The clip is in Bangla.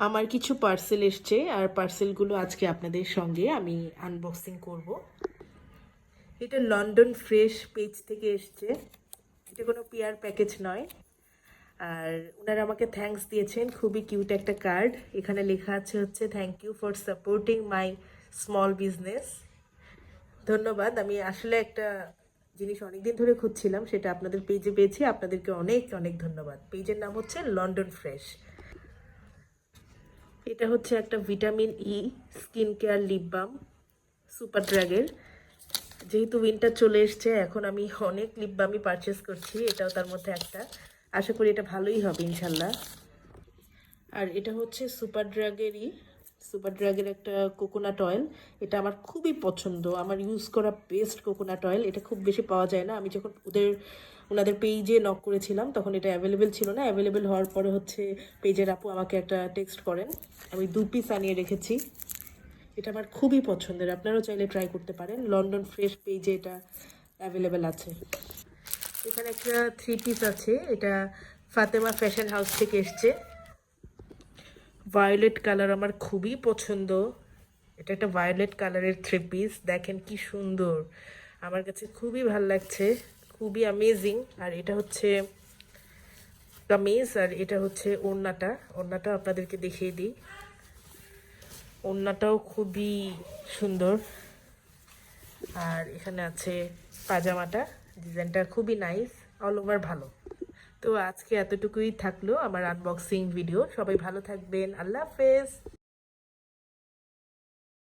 আমার কিছু পার্সেল এসছে আর পার্সেলগুলো আজকে আপনাদের সঙ্গে আমি আনবক্সিং করব। এটা লন্ডন ফ্রেশ পেজ থেকে এসছে। এটা কোনো পিআর প্যাকেজ নয়। আর ওনারা আমাকে থ্যাঙ্কস দিয়েছেন, খুবই কিউট একটা কার্ড। এখানে লেখা আছে হচ্ছে thank you for supporting my small business. ধন্যবাদ। আমি আসলে একটা জিনিস অনেকদিন ধরে খুঁজছিলাম, সেটা আপনাদের পেজে পেয়েছি। আপনাদেরকে অনেক অনেক ধন্যবাদ। পেজের নাম হচ্ছে লন্ডন ফ্রেশ। এটা হচ্ছে একটা vitamin E skin care lip balm super ড্রাগের। যেহেতু উইন্টার চলে এসছে, এখন আমি অনেক লিপ বামই পারচেস করছি, এটাও তার মধ্যে একটা। আশা করি এটা ভালোই হবে ইনশাল্লাহ। আর এটা হচ্ছে সুপার ড্রাগের একটা কোকোনাট অয়েল। এটা আমার খুবই পছন্দ, আমার ইউজ করা বেস্ট কোকোনাট অয়েল। এটা খুব বেশি পাওয়া যায় না। আমি যখন ওনাদের পেজে নক করেছিলাম তখন এটা অ্যাভেলেবেল ছিল না। অ্যাভেলেবেল হওয়ার পরে হচ্ছে পেজের আপু আমাকে একটা টেক্সট করেন, আমি 2 পিস আনিয়ে রেখেছি। এটা আমার খুবই পছন্দের, আপনারাও চাইলে ট্রাই করতে পারেন। লন্ডন ফ্রেশ পেজে এটা অ্যাভেলেবেল আছে। এখানে একটা 3 পিস আছে, এটা ফাতেমা ফ্যাশন হাউস থেকে এসছে। ভায়োলেট কালার আমার খুবই পছন্দ। এটা একটা ভায়োলেট কালারের 3 পিস, দেখেন কি সুন্দর, আমার কাছে খুবই ভালো লাগছে, খুবই অ্যামেজিং। আর এটা হচ্ছে কামিজ, আর এটা হচ্ছে ওড়নাটা আপনাদেরকে দেখিয়ে দিই। ওড়নাটাও খুবই সুন্দর। আর এখানে আছে পাজামাটা, ডিজাইনটা খুবই নাইস, অল ওভার ভালো। তো আজকে এতটুকুই থাকলো আমার আনবক্সিং ভিডিও। সবাই ভালো থাকবেন, আল্লাহ হাফেজ।